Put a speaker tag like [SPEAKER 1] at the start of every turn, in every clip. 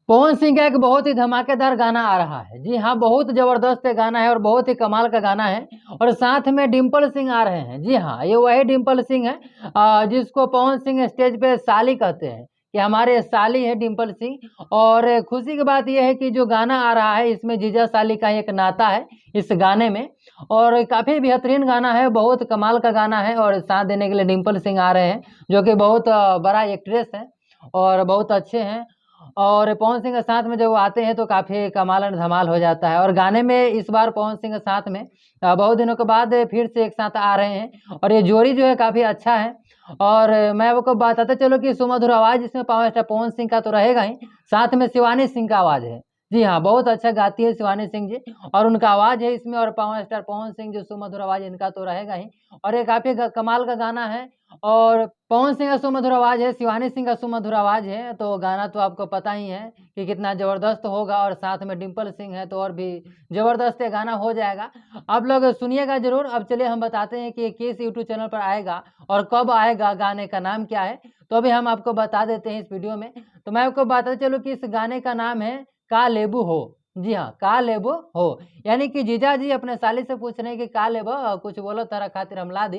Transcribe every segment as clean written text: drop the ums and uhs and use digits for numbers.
[SPEAKER 1] पवन सिंह का एक बहुत ही धमाकेदार गाना आ रहा है। जी हाँ, बहुत ज़बरदस्त गाना है और बहुत ही कमाल का गाना है और साथ में डिम्पल सिंह आ रहे हैं। जी हाँ, ये वही डिम्पल सिंह है जिसको पवन सिंह स्टेज पे साली कहते हैं कि हमारे साली है डिम्पल सिंह। और खुशी की बात यह है कि जो गाना आ रहा है इसमें जीजा साली का एक नाता है इस गाने में और काफ़ी बेहतरीन गाना है, बहुत कमाल का गाना है। और साथ देने के लिए डिम्पल सिंह आ रहे हैं जो कि बहुत बड़ा एक्ट्रेस है और बहुत अच्छे हैं। और पवन सिंह के साथ में जब वो आते हैं तो काफ़ी कमाल धमाल हो जाता है। और गाने में इस बार पवन सिंह के साथ में बहुत दिनों के बाद फिर से एक साथ आ रहे हैं और ये जोड़ी जो है काफ़ी अच्छा है। और मैं आपको बताते चलो कि सुमधुर आवाज़ इसमें पावर स्टार पवन सिंह का तो रहेगा ही, साथ में शिवानी सिंह का आवाज़ है। जी हाँ, बहुत अच्छा गाती है शिवानी सिंह जी और उनका आवाज़ है इसमें। और पावर स्टार पवन सिंह जो सुमधुर आवाज़ इनका तो रहेगा ही और ये काफ़ी कमाल का गाना है। और पवन सिंह का सुमधुर आवाज़ है, शिवानी सिंह का सुमधुर आवाज़ है, तो गाना तो आपको पता ही है कि कितना ज़बरदस्त होगा। और साथ में डिम्पल सिंह है तो और भी ज़बरदस्त ये गाना हो जाएगा। आप लोग सुनिएगा ज़रूर। अब चलिए हम बताते हैं कि ये किस यूट्यूब चैनल पर आएगा और कब आएगा, गाने का नाम क्या है, तो अभी हम आपको बता देते हैं इस वीडियो में। तो मैं आपको बताते चलूँ कि इस गाने का नाम है का लेबू हो। जी हाँ, का लेबू हो, यानी कि जीजा जी अपने साली से पूछ रहे हैं कि का लेबो, कुछ बोलो तारा खातिर हम ला दी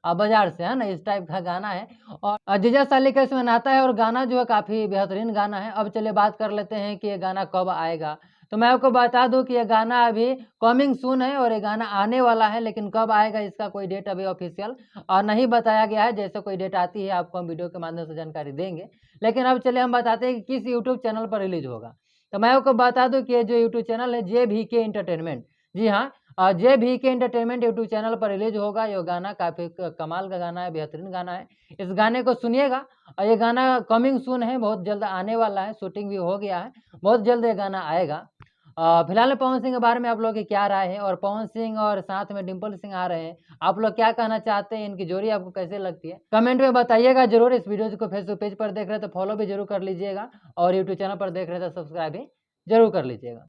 [SPEAKER 1] बाजार से, है ना, इस टाइप का गाना है। और जीजा साली का इसमें नाता है और गाना जो है काफ़ी बेहतरीन गाना है। अब चलिए बात कर लेते हैं कि ये गाना कब आएगा। तो मैं आपको बता दूं कि ये गाना अभी कमिंग सून है और ये गाना आने वाला है, लेकिन कब आएगा इसका कोई डेट अभी ऑफिशियल और नहीं बताया गया है। जैसे कोई डेट आती है आपको हम वीडियो के माध्यम से जानकारी देंगे। लेकिन अब चलिए हम बताते हैं कि किस यूट्यूब चैनल पर रिलीज होगा। तो मैं आपको बता दूं कि ये जो यूट्यूब चैनल है JVK एंटरटेनमेंट, जी हाँ, JVK एंटरटेनमेंट यूट्यूब चैनल पर रिलीज होगा। ये गाना काफ़ी कमाल का गाना है, बेहतरीन गाना है। इस गाने को सुनिएगा और ये गाना कमिंग सून है, बहुत जल्द आने वाला है, शूटिंग भी हो गया है, बहुत जल्द ये गाना आएगा। फिलहाल पवन सिंह के बारे में आप लोगों की क्या राय है? और पवन सिंह और साथ में डिम्पल सिंह आ रहे हैं, आप लोग क्या कहना चाहते हैं? इनकी जोड़ी आपको कैसे लगती है? कमेंट में बताइएगा जरूर। इस वीडियो को फेसबुक पेज पर देख रहे हैं तो फॉलो भी जरूर कर लीजिएगा और यूट्यूब चैनल पर देख रहे हैं तो सब्सक्राइब भी जरूर कर लीजिएगा।